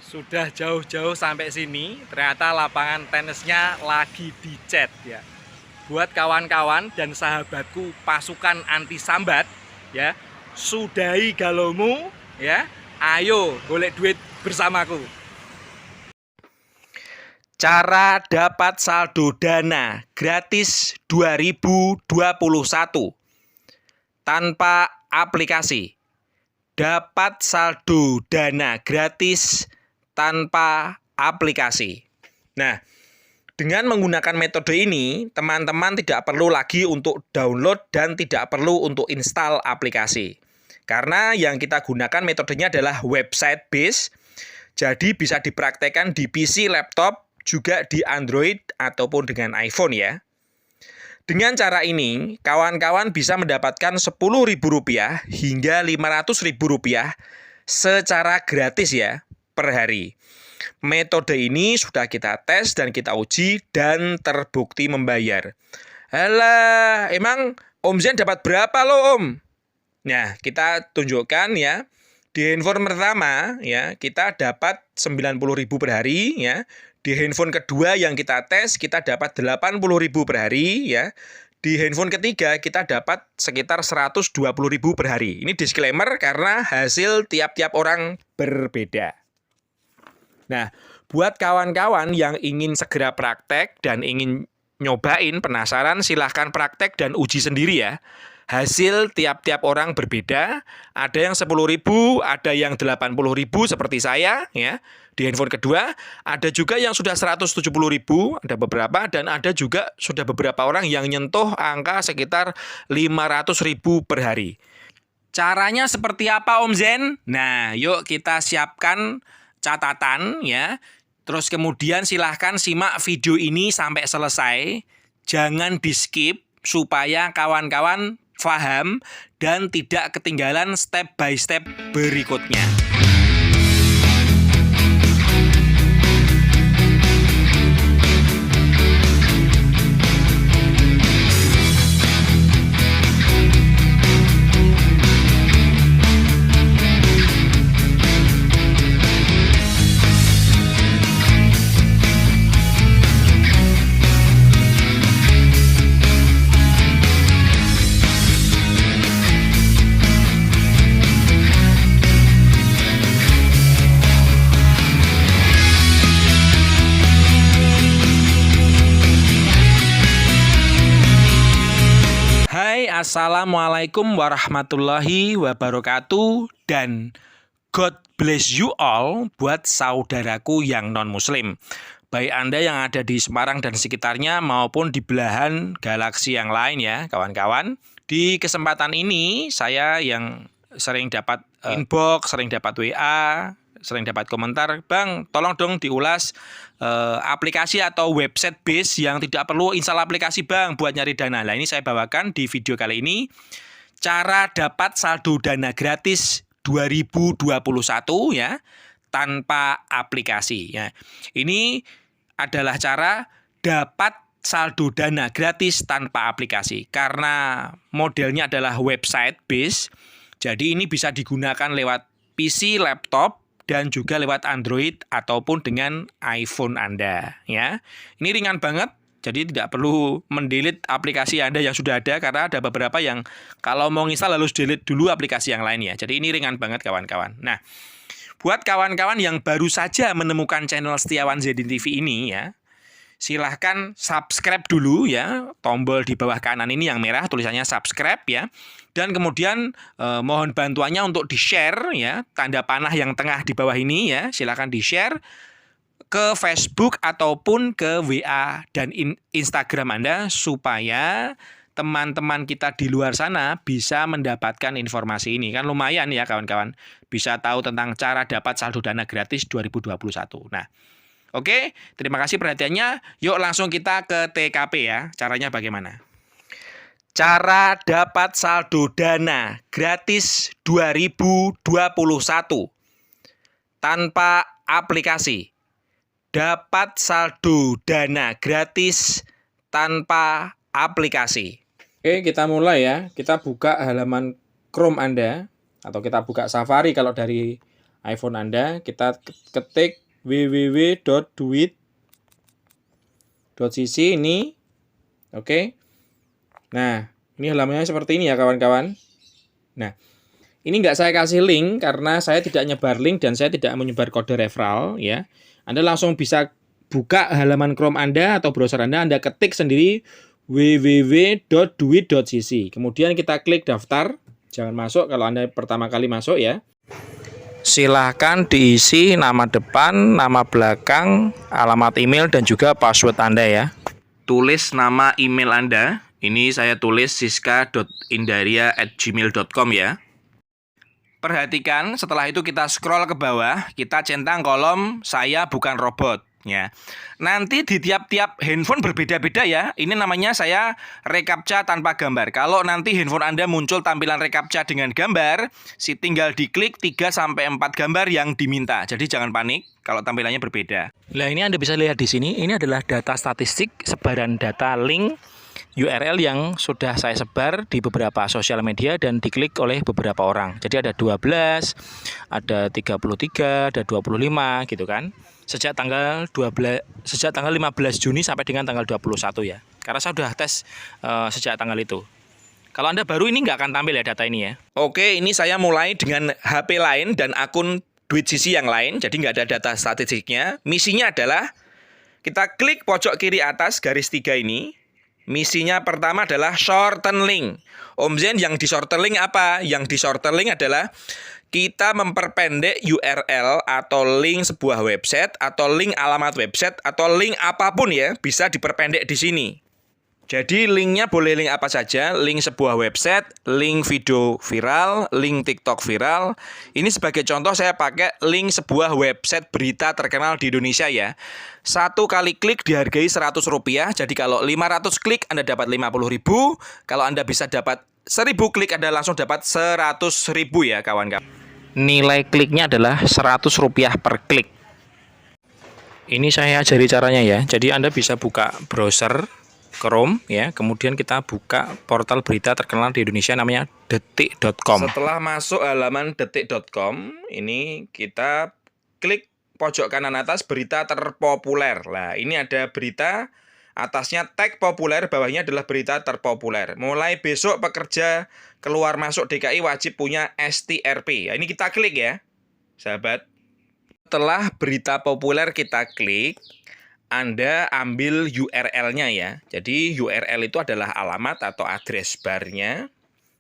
Sudah jauh-jauh sampai sini, ternyata lapangan tenisnya lagi dicat ya. Buat kawan-kawan dan sahabatku pasukan anti sambat ya, sudahi galomu ya. Ayo golek duit bersamaku. Cara dapat saldo dana gratis 2021 tanpa aplikasi. Dapat saldo dana gratis tanpa aplikasi. Nah, dengan menggunakan metode ini, teman-teman tidak perlu lagi untuk download dan tidak perlu untuk install aplikasi. Karena yang kita gunakan metodenya adalah website based, jadi bisa dipraktekkan di PC, laptop, juga di Android ataupun dengan iPhone ya. Dengan cara ini, kawan-kawan bisa mendapatkan Rp10.000 hingga Rp500.000 secara gratis ya per hari. Metode ini sudah kita tes dan kita uji dan terbukti membayar. Alah, emang Om Zen dapat berapa loh Om? Nah, kita tunjukkan ya. Di handphone pertama ya, kita dapat 90.000 per hari ya. Di handphone kedua yang kita tes, kita dapat 80.000 per hari ya. Di handphone ketiga kita dapat sekitar 120.000 per hari. Ini disclaimer karena hasil tiap-tiap orang berbeda. Nah, buat kawan-kawan yang ingin segera praktek dan ingin nyobain, penasaran, silahkan praktek dan uji sendiri ya. Hasil tiap-tiap orang berbeda, ada yang 10.000, ada yang 80.000 seperti saya ya. Di handphone kedua, ada juga yang sudah 170.000, ada beberapa, dan ada juga sudah beberapa orang yang nyentuh angka sekitar 500.000 per hari. Caranya seperti apa Om Zen? Nah, yuk kita siapkan catatan ya. Terus kemudian silahkan simak video ini sampai selesai. Jangan di-skip supaya kawan-kawan paham dan tidak ketinggalan step by step berikutnya. Assalamualaikum warahmatullahi wabarakatuh dan God bless you all buat saudaraku yang non-muslim. Baik Anda yang ada di Semarang dan sekitarnya maupun di belahan galaksi yang lain ya kawan-kawan. Di kesempatan ini saya yang sering dapat inbox, sering dapat WA, sering dapat komentar, Bang tolong dong diulas aplikasi atau website base yang tidak perlu install aplikasi Bang buat nyari dana. Nah ini saya bawakan di video kali ini cara dapat saldo dana gratis 2021 ya tanpa aplikasi ya. Ini adalah cara dapat saldo dana gratis tanpa aplikasi karena modelnya adalah website base. Jadi ini bisa digunakan lewat PC, laptop, dan juga lewat Android ataupun dengan iPhone Anda ya. Ini ringan banget, jadi tidak perlu mendelete aplikasi Anda yang sudah ada karena ada beberapa yang kalau mau install harus delete dulu aplikasi yang lain ya. Jadi ini ringan banget kawan-kawan. Nah, buat kawan-kawan yang baru saja menemukan channel Setiawan Zedin TV ini ya, silahkan subscribe dulu ya, tombol di bawah kanan ini yang merah tulisannya subscribe ya. Dan kemudian mohon bantuannya untuk di-share ya, tanda panah yang tengah di bawah ini ya, silahkan di-share ke Facebook ataupun ke WA dan Instagram Anda supaya teman-teman kita di luar sana bisa mendapatkan informasi ini. Kan lumayan ya kawan-kawan, bisa tahu tentang cara dapat saldo dana gratis 2021. Nah, oke, terima kasih perhatiannya. Yuk langsung kita ke TKP ya. Caranya bagaimana? Cara dapat saldo dana gratis 2021 tanpa aplikasi. Dapat saldo dana gratis tanpa aplikasi. Oke, kita mulai ya. Kita buka halaman Chrome Anda atau kita buka Safari kalau dari iPhone Anda, kita ketik www.duit.cc ini. Oke. Nah, ini halamannya seperti ini ya kawan-kawan. Nah, ini nggak saya kasih link karena saya tidak nyebar link dan saya tidak menyebar kode referral ya. Anda langsung bisa buka halaman Chrome Anda atau browser Anda ketik sendiri www.duit.cc. Kemudian kita klik daftar. Jangan masuk kalau Anda pertama kali masuk ya. Silahkan diisi nama depan, nama belakang, alamat email dan juga password Anda ya. Tulis nama email Anda. Ini saya tulis siska.indaria@gmail.com ya. Perhatikan, setelah itu kita scroll ke bawah, kita centang kolom saya bukan robot ya. Nanti di tiap-tiap handphone berbeda-beda ya. Ini namanya saya reCAPTCHA tanpa gambar. Kalau nanti handphone Anda muncul tampilan reCAPTCHA dengan gambar, tinggal diklik 3 sampai 4 gambar yang diminta. Jadi jangan panik kalau tampilannya berbeda. Nah, ini Anda bisa lihat di sini, ini adalah data statistik sebaran data link URL yang sudah saya sebar di beberapa sosial media dan diklik oleh beberapa orang. Jadi ada 12, ada 33, ada 25 gitu kan. Sejak tanggal 15 Juni sampai dengan tanggal 21 ya. Karena saya sudah tes sejak tanggal itu. Kalau Anda baru ini nggak akan tampil ya data ini ya. Oke, ini saya mulai dengan HP lain dan akun Duit.cc yang lain. Jadi nggak ada data statistiknya. Misinya adalah kita klik pojok kiri atas garis 3 ini. Misinya pertama adalah shorten link. Om Zen, yang di shorten link apa? Yang di shorten link adalah kita memperpendek URL atau link sebuah website atau link alamat website atau link apapun ya, bisa diperpendek di sini. Jadi linknya boleh link apa saja, link sebuah website, link video viral, link TikTok viral. Ini sebagai contoh saya pakai link sebuah website berita terkenal di Indonesia ya. 1 kali klik dihargai Rp100, jadi kalau 500 klik Anda dapat 50.000, kalau Anda bisa dapat 1000 klik Anda langsung dapat 100.000 ya kawan-kawan. Nilai kliknya adalah Rp100 per klik. Ini saya ajari caranya ya, jadi Anda bisa buka browser Chrome ya, kemudian kita buka portal berita terkenal di Indonesia namanya detik.com. Setelah masuk halaman detik.com, ini kita klik pojok kanan atas berita terpopuler. Nah, ini ada berita, atasnya tag populer, bawahnya adalah berita terpopuler. Mulai besok pekerja keluar masuk DKI wajib punya STRP. Nah, ini kita klik ya, sahabat. Setelah berita populer kita klik, Anda ambil URL-nya ya. Jadi URL itu adalah alamat atau address bar-nya.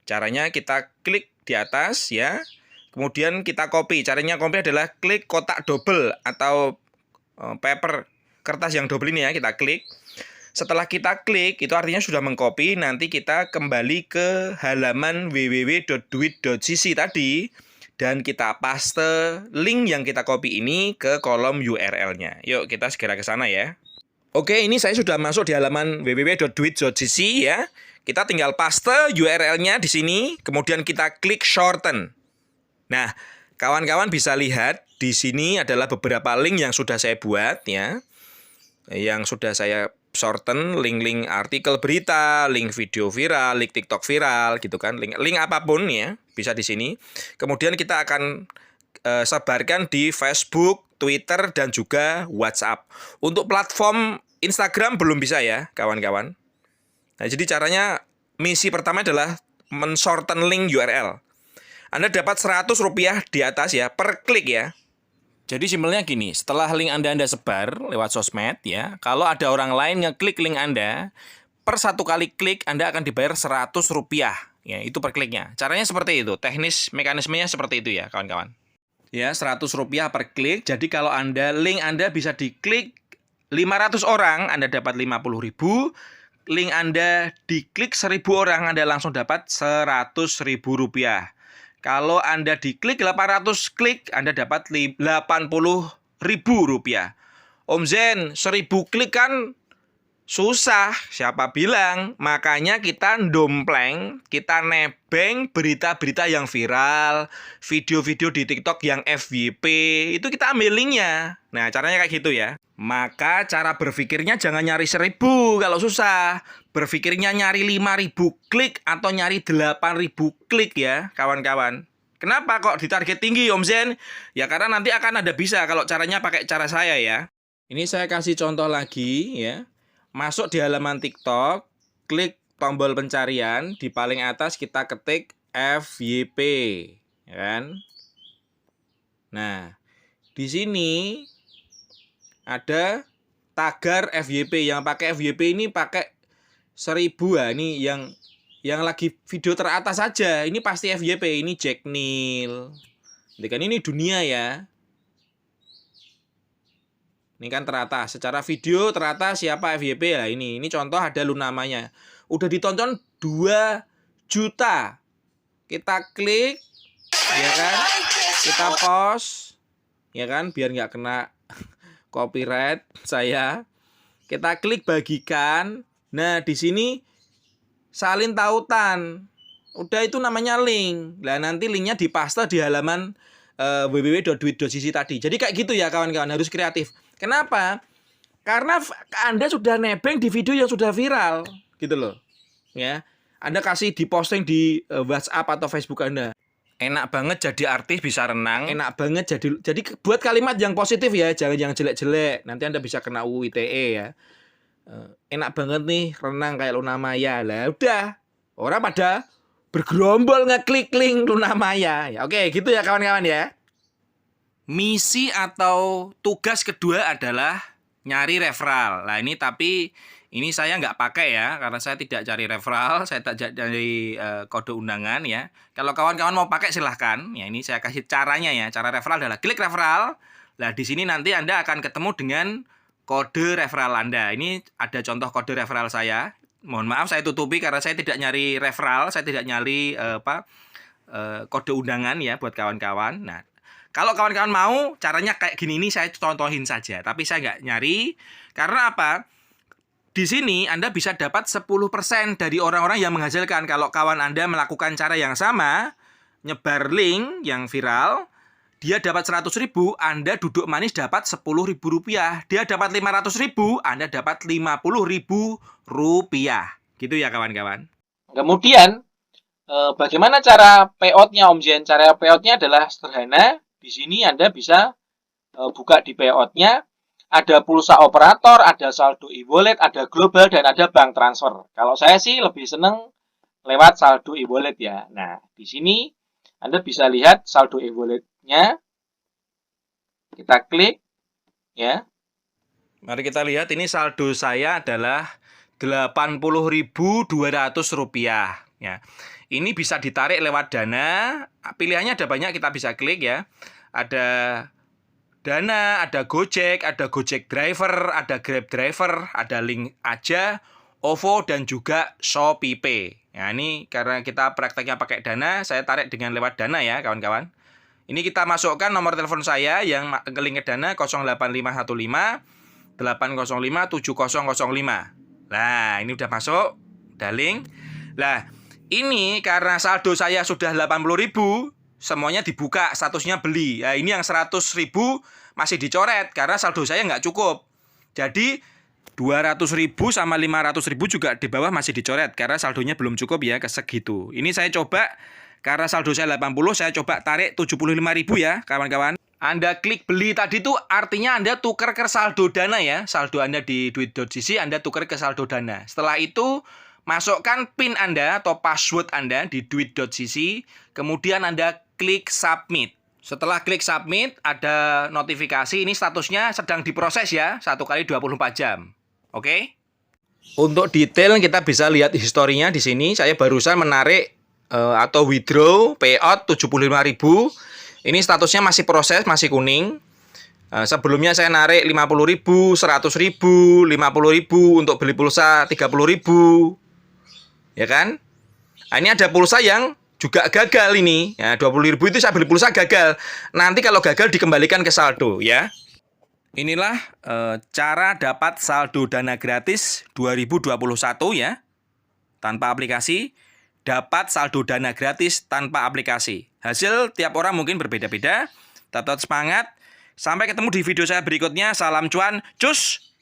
Caranya kita klik di atas ya. Kemudian kita copy. Caranya copy adalah klik kotak double atau paper, kertas yang double ini ya, kita klik. Setelah kita klik, itu artinya sudah mengcopy. Nanti kita kembali ke halaman www.duit.cc tadi. Dan kita paste link yang kita copy ini ke kolom URL-nya. Yuk kita segera ke sana ya. Oke, ini saya sudah masuk di halaman www.duit.cc ya. Kita tinggal paste URL-nya di sini, kemudian kita klik shorten. Nah, kawan-kawan bisa lihat di sini adalah beberapa link yang sudah saya buat ya. Yang sudah saya shorten, link-link artikel berita, link video viral, link TikTok viral gitu kan, link apapun ya, bisa di sini. Kemudian kita akan sebarkan di Facebook, Twitter dan juga WhatsApp. Untuk platform Instagram belum bisa ya, kawan-kawan. Nah, jadi caranya misi pertama adalah men-shorten link URL. Anda dapat Rp100 di atas ya per klik ya. Jadi simpelnya gini, setelah link Anda sebar lewat sosmed ya, kalau ada orang lain ngeklik link Anda, per 1 kali klik Anda akan dibayar Rp100 ya, itu per kliknya. Caranya seperti itu, teknis mekanismenya seperti itu ya kawan-kawan. Ya, Rp100 per klik. Jadi kalau link Anda bisa diklik 500 orang, Anda dapat 50.000. Link Anda diklik 1.000 orang, Anda langsung dapat Rp100.000. Kalau Anda diklik 800 klik, Anda dapat Rp80.000. Om Zen, 1.000 klik kan susah, siapa bilang? Makanya kita dompleng, kita nebeng berita-berita yang viral, video-video di TikTok yang FYP, itu kita ambil linknya. Nah, caranya kayak gitu ya. Maka cara berpikirnya jangan nyari 1.000 kalau susah. Berpikirnya nyari 5.000 klik atau nyari 8.000 klik ya, kawan-kawan. Kenapa kok ditarget tinggi Om Zen? Ya karena nanti akan ada bisa kalau caranya pakai cara saya ya. Ini saya kasih contoh lagi ya. Masuk di halaman TikTok, klik tombol pencarian, di paling atas kita ketik FYP, ya kan? Nah, di sini ada tagar FYP. Yang pakai FYP ini pakai 1000 ya. Ini yang lagi video teratas saja, ini pasti FYP, ini Jack Neil. Jadi kan ini dunia ya. Ini kan teratas, secara video teratas siapa FYP lah ini. Ini contoh ada lu namanya. Udah ditonton 2 juta. Kita klik, ya kan? Kita post, ya kan? Biar nggak kena copyright saya. Kita klik bagikan. Nah, di sini salin tautan. Udah itu namanya link. Nah, nanti linknya dipaste di halaman www.duit.cc tadi. Jadi kayak gitu ya kawan-kawan, harus kreatif. Kenapa? Karena Anda sudah nebeng di video yang sudah viral, gitu loh. Ya. Anda kasih diposting di WhatsApp atau Facebook Anda. Enak banget jadi artis bisa renang. Enak banget jadi buat kalimat yang positif ya, jangan yang jelek-jelek. Nanti Anda bisa kena UU ITE ya. Enak banget nih renang kayak Luna Maya. Lah udah, orang pada bergerombol ngeklik link Luna Maya. Ya, oke, gitu ya kawan-kawan ya. Misi atau tugas kedua adalah nyari referral. Nah ini tapi ini saya nggak pakai ya, karena saya tidak cari referral, saya tidak cari kode undangan ya. Kalau kawan-kawan mau pakai silahkan. Ya ini saya kasih caranya ya. Cara referral adalah klik referral. Nah di sini nanti Anda akan ketemu dengan kode referral Anda. Ini ada contoh kode referral saya. Mohon maaf saya tutupi karena saya tidak nyari referral, saya tidak nyari kode undangan ya buat kawan-kawan. Nah, kalau kawan-kawan mau caranya kayak gini, ini saya contohin saja, tapi saya nggak nyari. Karena apa? Di sini Anda bisa dapat 10% dari orang-orang yang menghasilkan. Kalau kawan Anda melakukan cara yang sama, nyebar link yang viral, dia dapat 100.000, Anda duduk manis dapat 10.000 rupiah. Dia dapat 500.000, Anda dapat 50.000 rupiah. Gitu ya kawan-kawan. Kemudian, bagaimana cara payout-nya Om Zen? Cara payout-nya adalah sederhana. Di sini Anda bisa buka di payout-nya. Ada pulsa operator, ada saldo e-wallet, ada global, dan ada bank transfer. Kalau saya sih lebih seneng lewat saldo e-wallet ya. Nah, di sini Anda bisa lihat saldo e-wallet-nya. Kita klik ya. Mari kita lihat, ini saldo saya adalah 80.200 rupiah ya. Ini bisa ditarik lewat Dana. Pilihannya ada banyak, kita bisa klik ya. Ada Dana, ada Gojek, ada Gojek Driver, ada Grab Driver, ada Link Aja, OVO, dan juga ShopeePay. Nah, ini karena kita prakteknya pakai Dana, saya tarik dengan lewat Dana ya, kawan-kawan. Ini kita masukkan nomor telepon saya yang ke link ke Dana 08515 805 7005. Nah, ini udah masuk, udah link. Nah, ini karena saldo saya sudah 80.000, semuanya dibuka, statusnya beli. Nah, ini yang 100.000 masih dicoret karena saldo saya nggak cukup. Jadi 200.000 sama 500.000 juga di bawah masih dicoret karena saldonya belum cukup ya ke segitu. Ini saya coba karena saldo saya 80, saya coba tarik 75.000 ya kawan-kawan. Anda klik beli tadi tuh artinya Anda tukar ke saldo Dana ya. Saldo Anda di duit.cc Anda tukar ke saldo Dana. Setelah itu masukkan PIN Anda atau password Anda di duit.cc, kemudian Anda klik submit. Setelah klik submit, ada notifikasi ini statusnya sedang diproses ya, 1 kali 24 jam. Oke? Untuk detail kita bisa lihat historinya di sini. Saya barusan menarik atau withdraw payout 75.000. Ini statusnya masih proses, masih kuning. Sebelumnya saya narik 50.000, 100.000, 50.000 untuk beli pulsa 30.000. Ya kan? Nah, ini ada pulsa yang juga gagal ini. Ya, 20.000 itu saya beli pulsa gagal. Nanti kalau gagal dikembalikan ke saldo ya. Inilah cara dapat saldo Dana gratis 2021 ya. Tanpa aplikasi, dapat saldo Dana gratis tanpa aplikasi. Hasil tiap orang mungkin berbeda-beda. Tetap semangat. Sampai ketemu di video saya berikutnya. Salam cuan, cus!